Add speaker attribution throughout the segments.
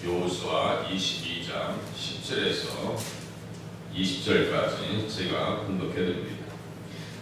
Speaker 1: 여호수아 22장 10절에서 20절까지 제가 분독해드립니다.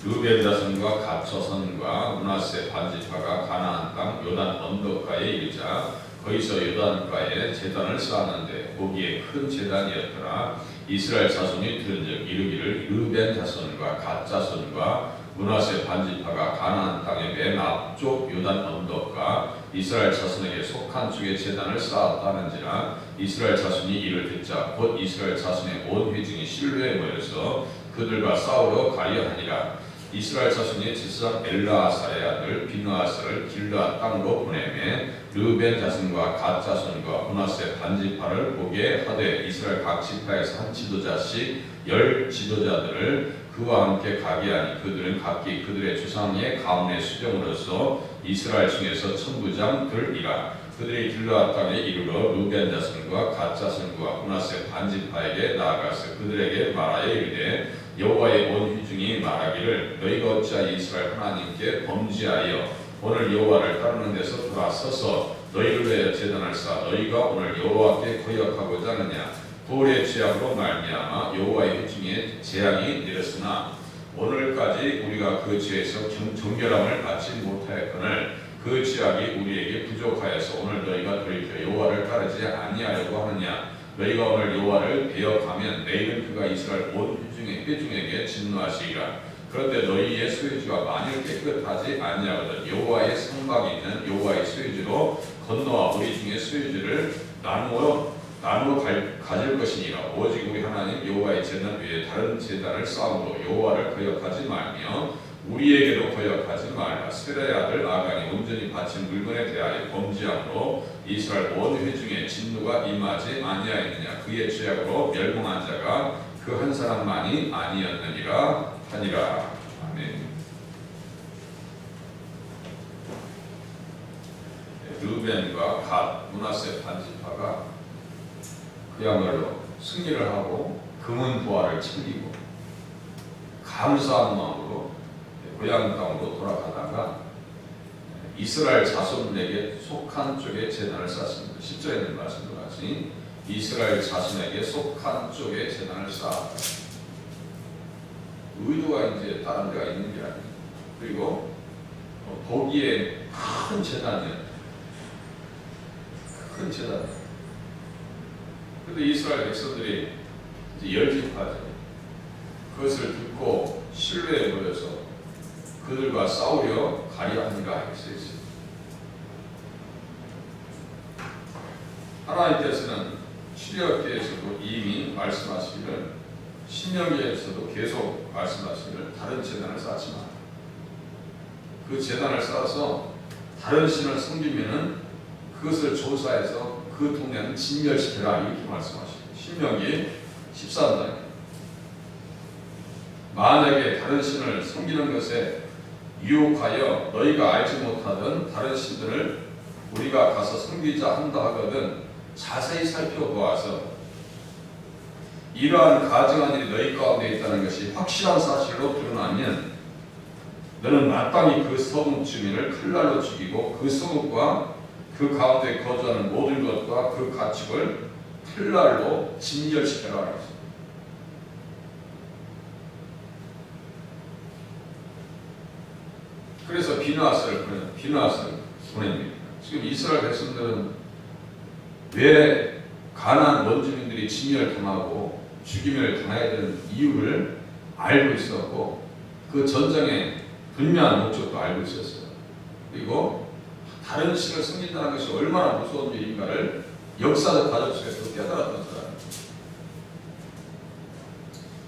Speaker 1: 르우벤 자손과 갓 자손과 므낫세 반지파가 가나안 땅 요단 언덕가에 이르자 거기서 요단가에 제단을 쌓았는데 거기에 큰 제단이었더라. 이스라엘 자손이 들은즉 이르기를 르우벤 자손과 갓 자손과 므낫세 반지파가 가나안 땅의 맨 앞쪽 요단 언덕과 이스라엘 자손에게 속한 쪽에 제단을 쌓았다는지라. 이스라엘 자손이 이를 듣자 곧 이스라엘 자손의 온 회중이 실로에 모여서 그들과 싸우러 가려 하니라. 이스라엘 자손이 지사장 엘라아사의 아들 비느하스를 길르앗 땅으로 보내매 르우벤 자손과 갓 자손과 므낫세 반지파를 보게 하되 이스라엘 각 지파에서 한 지도자씩 10 지도자들을 그와 함께 가게 하니 그들은 각기 그들의 조상의 가문의 수령으로서 이스라엘 중에서 천부장들이라. 그들이 길르앗 땅에 이르러 르우벤 자손과 갓 자손과 므낫세 반지파에게 나아가서 그들에게 말하여 이르되 여호와의 온 회중이 말하기를 너희가 어찌하여 이스라엘 하나님께 범죄하여 오늘 여호와를 따르는 데서 돌아서서 너희를 위하여 제단을 쌓아 너희가 오늘 여호와께 거역하고자 하느냐. 돌의 죄악으로 말미암아 여호와의 회중에 재앙이 내렸으나 오늘까지 우리가 그 죄에서 정결함을 받지 못하였거늘 그 죄악이 우리에게 부족하여서 오늘 너희가 돌이켜 여호와를 따르지 아니하려고 하느냐. 너희가 오늘 여호와를 배역하면 내일은 그가 이스라엘 온 회중에게 진노하시리라. 그런데 너희의 소유지가 만일 깨끗하지 아니하거든 여호와의 성막이 있는 여호와의 소유지로 건너와 우리 중에 소유지를 나누어 가질 것이니라. 오직 우리 하나님 여호와의 제단 위에 다른 제단을 쌓음으로 여호와를 거역하지 말며 우리에게도 거역하지 말라. 세라의 아들 아간이 온전히 바친 물건에 대하여 범죄함으로 이스라엘 온 회중에 진노가 임하지 아니하였느냐. 그의 죄악으로 멸망한 자가 그 한 사람만이 아니었느니라 하니라. 아멘. 르우벤과 갓 므낫세 반지파가 그야말로 승리를 하고 금은 부활을 챙기고 감사한 마음으로 고향 땅으로 돌아가다가 이스라엘 자손에게 속한 쪽에 제단을 쌓습니다. 10절에 있는 말씀과 같이 이스라엘 자손에게 속한 쪽에 제단을 쌓았다. 의도가 이제 다른 데가 있는 게 아니에요. 그리고 거기에 큰 제단이에요. 큰 제단. 그런데 이스라엘 백성들이 이제 열집하죠. 그것을 듣고 실로에 모여서 그들과 싸우려 가려 하니라 했어요. 하나님께서는 출애굽기에서도 이미 말씀하시기를 신명기에서도 계속 말씀하시기를 다른 제단을 쌓지 마라. 그 제단을 쌓아서 다른 신을 섬기면은 그것을 조사해서 그 동네는 진멸시켜라 이렇게 말씀하시고 신명기 13장 만약에 다른 신을 섬기는 것에 유혹하여 너희가 알지 못하던 다른 신들을 우리가 가서 섬기자 한다 하거든 자세히 살펴보아서 이러한 가증한 일이 너희 가운데 있다는 것이 확실한 사실로 드러나면 너는 마땅히 그 성읍 주민을 칼날로 죽이고 그 성읍과 그 가운데 거주하는 모든 것과 그 가축을 칼날로 진멸시켜라. 그래서 비느하스를 보냅니다. 지금 이스라엘 백성들은 왜 가나안 원주민들이 진멸당하고 죽임을 당해야 되는 이유를 알고 있었고 그 전쟁의 분명한 목적도 알고 있었어요. 그리고 다른 신을 섬긴다는 것이 얼마나 무서운 일인가를 역사적 과정 속에서 깨달았던 사람.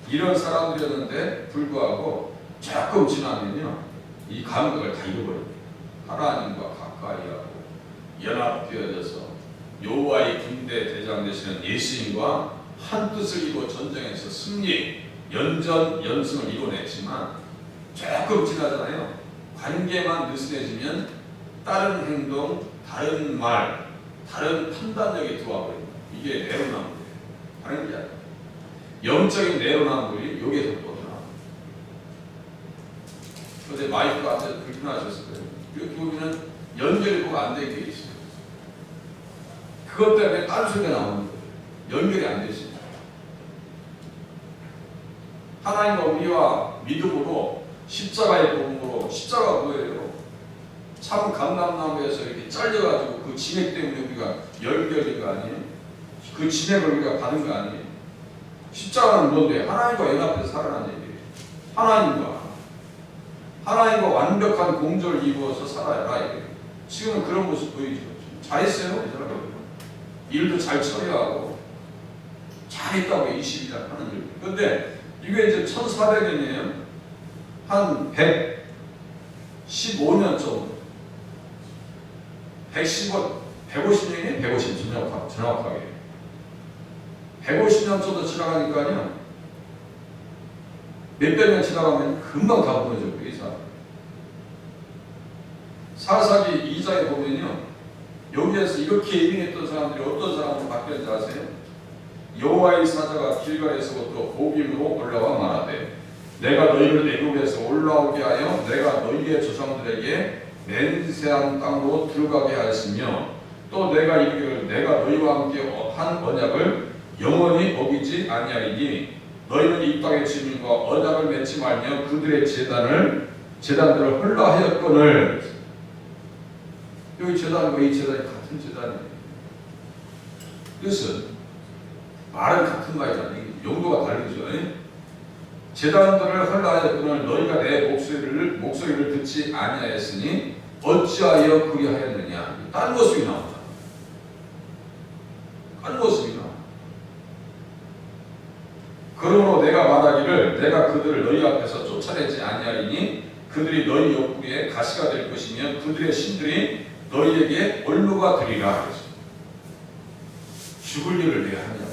Speaker 1: 이런 사람들이었는데 불구하고 조금 지나면요 이 감각을 다 잃어버립니다. 하나님과 가까이 하고 연합되어져서 여호와의 군대 대장 되시는 예수님과 한 뜻을 이루어 전쟁에서 승리, 연전, 연승을 이뤄냈지만 조금 지나잖아요. 관계만 느슨해지면 다른 행동, 다른 말, 다른 판단력이 들어와버립니다. 이게 내로남불이에요. 다른 게 아니에요. 영적인 내로남불이 여기에서 또 나옵니다. 그런데 마이크가 앉아서 불편하셨을 거예요. 이렇게 보면 연결이 꼭 안 되게 돼 있어요. 그것 때문에 딴소리가 나오는 거예요. 연결이 안 되십니다. 하나님과 우리와 믿음으로 십자가의 도움으로, 십자가 뭐예요? 참 감람나무에서 이렇게 잘려가지고 그 진액 때문에 우리가 연결된 거 아니에요? 그 진액을 우리가 받은 거 아니에요? 십자가는 뭔데? 하나님과 연합해서 살아가는 얘기예요. 하나님과 완벽한 공조를 이루어서 살아야 이거예요. 지금은 그런 모습 보이죠. 잘했어요, 이 사람이. 일도 잘 처리하고 잘했다고 20이나 하는 일. 그런데 이게 이제 1400년이에요. 한 115년 정도. 150년이에요? 150 정확하게. 150년 정도 지나가니까요. 몇백 년 지나가면 금방 다 무너져요, 이 사람. 사사기 2장에 보면요. 여기에서 이렇게 예민했던 사람들이 어떤 사람으로 바뀌었는지 아세요? 여호와의 사자가 길갈에서부터 복임으로 올라와 말하되 내가 너희를 애굽에서 올라오게 하여 내가 너희의 조상들에게 맹세한 땅으로 들어가게 하였으며 또 내가 이르기를 내가 너희와 함께 한 언약을 영원히 어기지 아니하리니 너희는 이 땅의 주민과 언약을 맺지 말며 그들의 제단들을 헐라하였거늘. 여기 제단과 이 제단이 같은 제단이에요. 그래서 말은 같은 말이잖아요. 용도가 다르죠. 제단들을 헐라하였거늘 너희가 내 목소리를 듣지 아니하였으니 어찌하여 그리하였느냐. 딴 모습이 나옵니다. 딴 모습이 나옵니다. 그러므로 내가 말하기를 내가 그들을 너희 앞에서 쫓아내지 아니하리니 그들이 너희 옆구리에 가시가 될 것이며 그들의 신들이 너희에게 올무가 되리라. 죽을 일을 내가 하느냐고.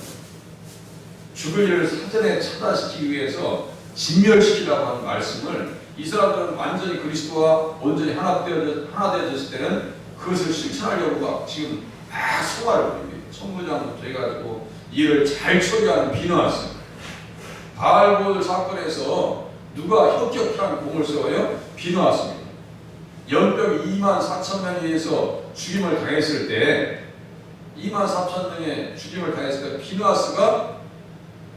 Speaker 1: 죽을 일을 사전에 차단시키기 위해서 진멸시키라고 하는 말씀을 이 사람들은 완전히 그리스도와 온전히 하나 되어졌을 때는 그것을 실천하려고 지금 막 소화를 합니다. 천부장부터 해가지고 일을 잘 처리하는 비누았습니다. 바알볼 사건에서 누가 혁혁한 공을 세워요? 비누았습니다. 연병 24,000명에 의해서 죽임을 당했을 때 24,000명의 죽임을 당했을 때 비누아스가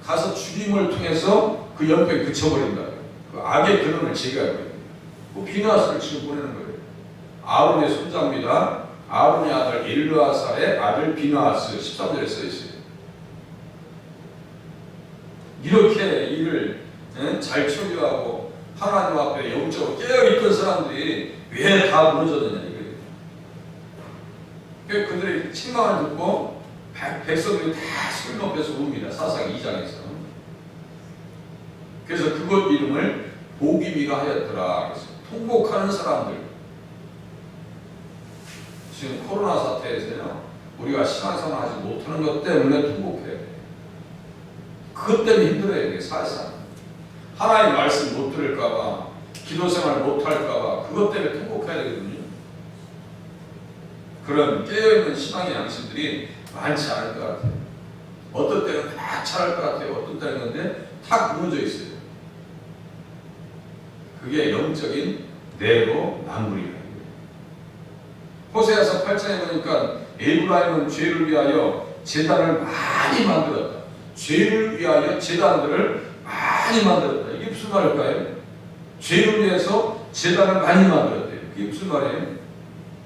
Speaker 1: 가서 죽임을 통해서 그 연병이 그쳐버린다. 그 악의 근원을 제거하고 그 비누아스를 지금 보내는 거예요. 아론의 손자입니다. 아론의 아들 엘르아살의 아들 비누아스 13절에 써있어요. 이렇게 일을 잘 처리하고 하나님 앞에 영적으로 깨어있던 사람들이 왜 다 무너졌느냐 이거예요. 그들의 책망을 듣고 백성들이 다 소리 높여서 웁니다. 사사기 2장에서. 그래서 그것 이름을 복임이라 하였더라. 그래서 통곡하는 사람들. 지금 코로나 사태에서요. 우리가 신앙생활 하지 못하는 것 때문에 통곡해요. 그것 때문에 힘들어요. 이게 사실상. 하나님 말씀 못 들을까봐, 기도생활 못할까봐 그것 때문에 통곡해야 되거든요. 그런 깨어있는 신앙의 양심들이 많지 않을 것 같아요. 어떤 때는 막 잘할 것 같아요. 어떤 때는 근데 탁 무너져 있어요. 그게 영적인 내로 남불이라는 거예요. 호세아서 8장에 보니까 에브라임은 죄를 위하여 제단을 많이 만들었다. 죄를 위하여 제단들을 많이 만들었다. 이게 무슨 말일까요? 죄를 위해서 제단을 많이 만들었대요. 그게 무슨 말이에요?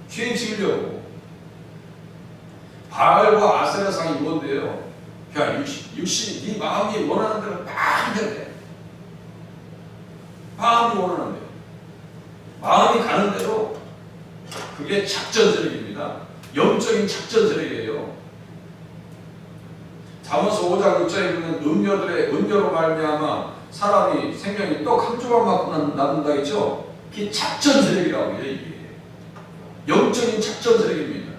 Speaker 1: 죄 지으려고. 바알과 아세라상이 뭔데요? 그냥 육신이 네 마음이 원하는 대로 마음대로 해. 마음이 원하는 대로. 마음이 가는 대로. 그게 작전 세력입니다. 영적인 작전 세력이에요. 잠언서 5장 6절에 보면 음료로 말미암아 사람이 생명이 떡 한 조각만큼 남는다 했죠. 그게 작전 세력이라고 해요. 이게 영적인 작전 세력입니다.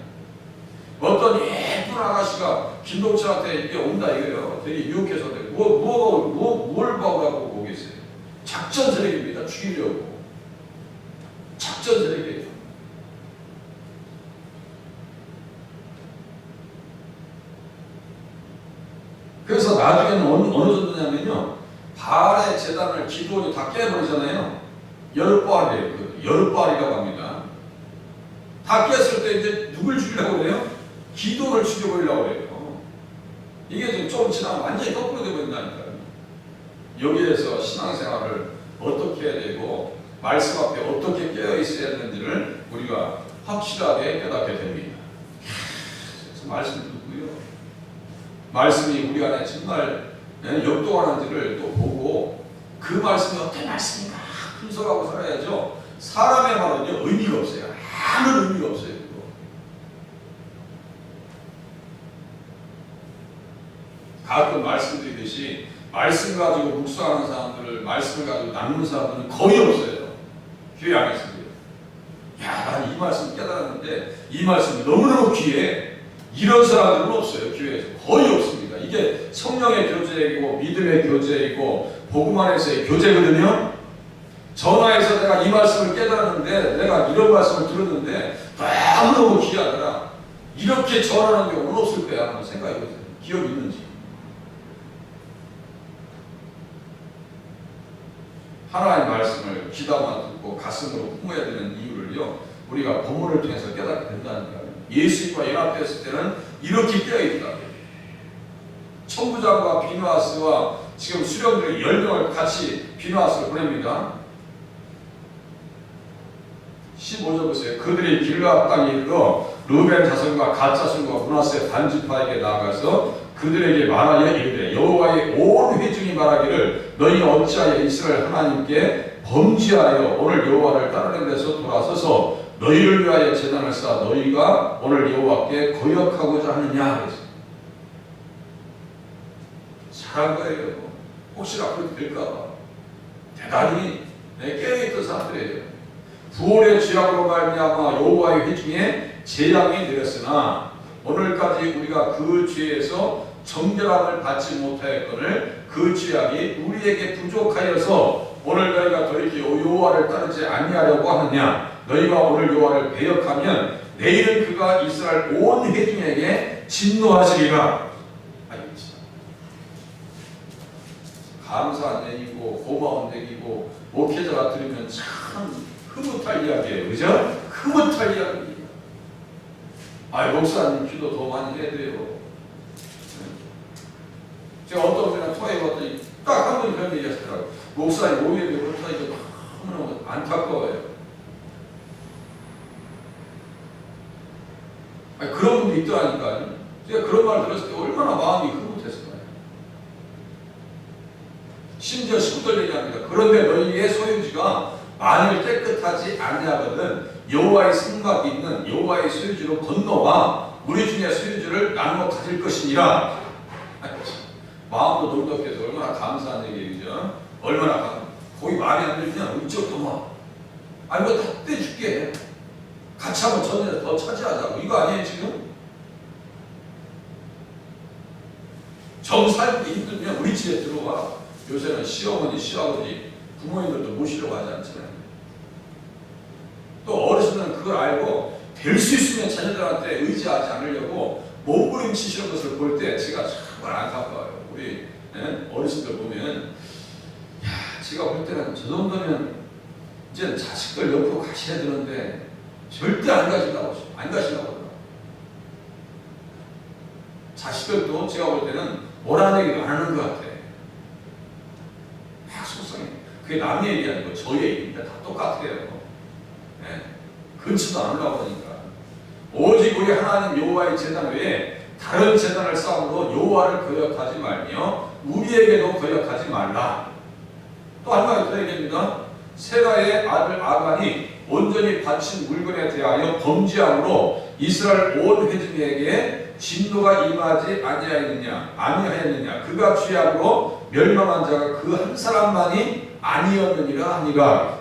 Speaker 1: 어떤 예쁜 아가씨가 김동철한테 이게 온다 이거예요. 되게 유혹해서 뭘 봐오라고 보고 계세요. 작전 세력입니다. 죽이려고. 작전 세력이에요. 그래서 나중에는 어느 정도냐면요. 바알의 제단을 기도원이 다 깨버리잖아요. 열바알이에요. 열바알이라고 합니다. 다 깼을 때 이제 누굴 죽이려고 그래요? 기도를 죽여버리려고 그래요. 이게 지금 좀 지나면 완전히 거꾸로 되어버린다니까요. 여기에서 신앙생활을 어떻게 해야 되고 말씀 앞에 어떻게 깨어 있어야 되는지를 우리가 확실하게 깨닫게 됩니다. 그래서 말씀 듣고요. 말씀이 우리 안에 정말 역동하는지를 또 보고 그 말씀이 어떤 말씀인가 분석하고 살아야죠. 사람의 말은요 의미가 없어요. 아무 의미가 없어요. 가끔 말씀드리듯이 말씀 가지고 묵상하는 사람들을 말씀을 가지고 나누는 사람들은 거의 없어요. 교회 안에서도요. 야, 난 이 말씀 깨달았는데 이 말씀이 너무너무 귀해. 이런 사람들은 없어요. 교회에서 거의 없습니다. 이게 성령의 교제이고 믿음의 교제이고 복음 안에서의 교제거든요. 전화해서 내가 이 말씀을 깨달았는데 내가 이런 말씀을 들었는데 너무너무 귀하더라. 이렇게 전하는 경우는 없을 거야. 한번 생각해보세요. 기억이 있는지. 하나님의 말씀을 귀담아 듣고 가슴으로 품어야 되는 이유를요. 우리가 본문을 통해서 깨닫게 된다는 거예요. 예수님과 연합되었을 때는 이렇게 깨어있다. 천부장과 비누아스와 지금 수령들이 10명을 같이 비누아스를 보냅니다. 15절 보세요. 그들이 길르앗 땅에 이르러 르벤 자손과 갓 자손과 므낫세 반지파에게 나아가서 그들에게 말하여 이르되 여호와의 온 회중이 말하기를 너희 어찌하여 이스라엘 하나님께 범죄하여 오늘 여호와를 따르는 데서 돌아서서 너희를 위하여 제단을 쌓아 너희가 오늘 여호와께 거역하고자 하느냐 그랬어요. 잘한 거예요. 혹시나 그렇게 될까봐 대단히 깨어있던 사람들이에요. 부활의 죄악으로 말미암아 여호와의 회중에 재앙이 내렸으나 오늘까지 우리가 그 죄에서 정결함을 받지 못하였거늘 그 죄악이 우리에게 부족하여서 오늘 너희가 돌이켜 여호와를 따르지 아니하려고 하느냐. 너희가 오늘 여호와를 배역하면 내일은 그가 이스라엘 온 회중에게 진노하시리라. 감사한 얘기고 고마운 얘기고 목회자가 들으면 참 흐뭇할 이야기예요. 그죠? 흐뭇할 이야기입니다. 목사님 기도 더 많이 해야 돼요. 제가 어떤 분이랑 통화해봤더니 딱 한 분이 그런 얘기 하시더라고요. 목사님 오히려 그렇다니까 너무너무 안타까워요. 그런 분도 있더라니까요. 제가 그런 말 들었을 때 얼마나 마음이 흐뭇했을까요? 심지어 식구들 얘기합니다. 그런데 너희의 소유지가 만일 깨끗하지 아니하거든 여호와의 성막이 있는 여호와의 소유지로 건너와 우리 중에 소유지를 나누어 가질 것이니라. 마음도 넉넉해서 얼마나 감사한 얘기죠. 얼마나 거기 마음에 안 들면 이쪽도 뭐 이거 다 떼줄게. 같이 한번 전에 더 차지하자고. 이거 아니에요 지금? 정 살기 힘들면 우리 집에 들어와. 요새는 시어머니, 시아버지, 부모님들도 모시려고 하지 않잖아요. 또 어르신들은 그걸 알고 될 수 있으면 자녀들한테 의지하지 않으려고 몸부림치시는 것을 볼 때 제가 정말 안타까워요. 우리 어르신들 보면 제가 볼 때는 저 정도면 이제 자식들 옆으로 가셔야 되는데 절대 안 가시려고 하더라고요. 자식들도 제가 볼 때는 뭐라는 얘기도 안 하는 것 같아. 속상해. 그게 남의 얘기 아니고 저의 얘기입니다. 다 똑같아요. 근처도 안 올라오니까. 오직 우리 하나님 여호와의 제단 외에 다른 제단을 쌓음으로 여호와를 거역하지 말며 우리에게도 거역하지 말라. 또 한 가지 더 얘기합니다. 세라의 아들 아간이 온전히 바친 물건에 대하여 범죄함으로 이스라엘 온 회중에게 진노가 임하지 아니하였느냐. 그가 죄악으로 멸망한 자가 그 한 사람만이 아니었느니라 하니라.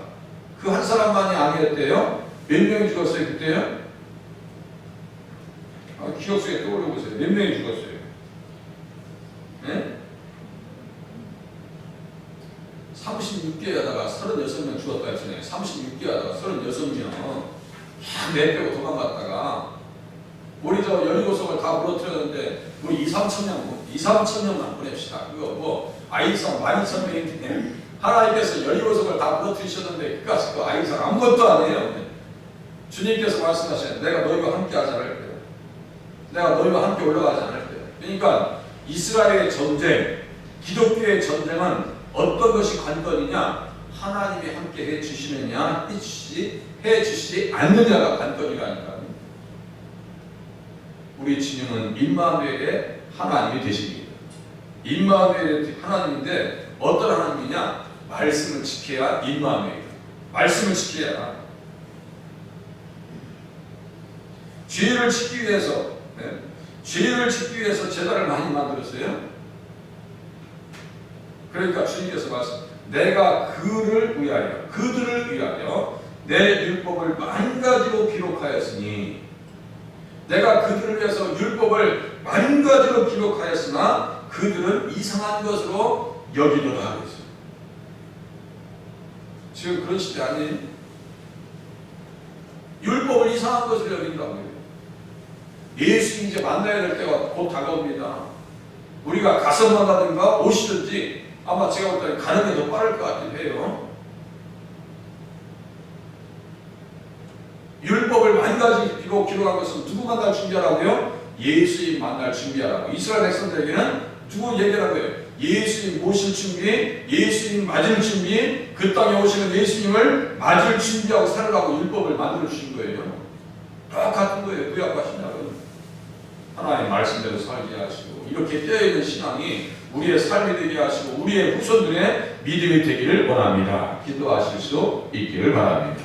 Speaker 1: 그 한 사람만이 아니었대요. 몇 명이 죽었어요 그때요? 기억 속에 떠올려 보세요. 몇 명이 죽었어요? 네? 36개 하다가 36명 죽었다 했잖아요. 36개 하다가 36명 내 빼고 도망갔다가 우리 저 여리고성을 다 무너뜨렸는데 우리 2,3천명만 보냅시다. 그거 뭐 아이성 12,000명인데 하나님께서 여리고성을 다 무너뜨리셨는데 그까짓 거 아이성 아무것도 안 해요. 주님께서 말씀하시는 내가 너희와 함께 하자를
Speaker 2: 내가 너희와 함께 올라가지 않을 거야. 그러니까 이스라엘의 전쟁, 기독교의 전쟁은 어떤 것이 관건이냐? 하나님이 함께 해주시느냐, 해주시지 않느냐가 관건이라니까. 우리 주님은 임마누엘의 하나님이 되십니다. 임마누엘의 하나님인데 어떤 하나님이냐? 말씀을 지켜야 임마누엘. 말씀을 지켜야. 죄를 짓기 위해서, 죄를 짓기 위해서 제단을 많이 만들었어요. 그러니까 주님께서 말씀, 내가 그들을 위하여 내 율법을 만 가지로 기록하였으니, 내가 그들을 위해서 율법을 만 가지로 기록하였으나 그들은 이상한 것으로 여기도다 하고 있어요. 지금 그런 시대 아니에요? 율법을 이상한 것으로 여긴다고 해요. 예수 이제 만나야 될 때가 곧 다가옵니다. 우리가 가서 만나든가 오시든지 아마 제가 볼 때는 가는 게 더 빠를 것 같긴 해요. 율법을 만 가지로 기록한 것은 누구 만날 준비하라고요? 예수님 만날 준비하라고. 이스라엘 백성들에게는 누구 얘기하라고요? 예수님 모실 준비, 예수님 맞을 준비, 그 땅에 오시는 예수님을 맞을 준비하고 살으라고 율법을 만들어 주신 거예요. 똑같은 거예요. 구약과 신약은. 하나님 말씀대로 살게 하시고, 이렇게 깨어있는 신앙이 우리의 삶이 되게 하시고 우리의 후손들의 믿음이 되기를 원합니다. 기도하실 수 있기를 바랍니다.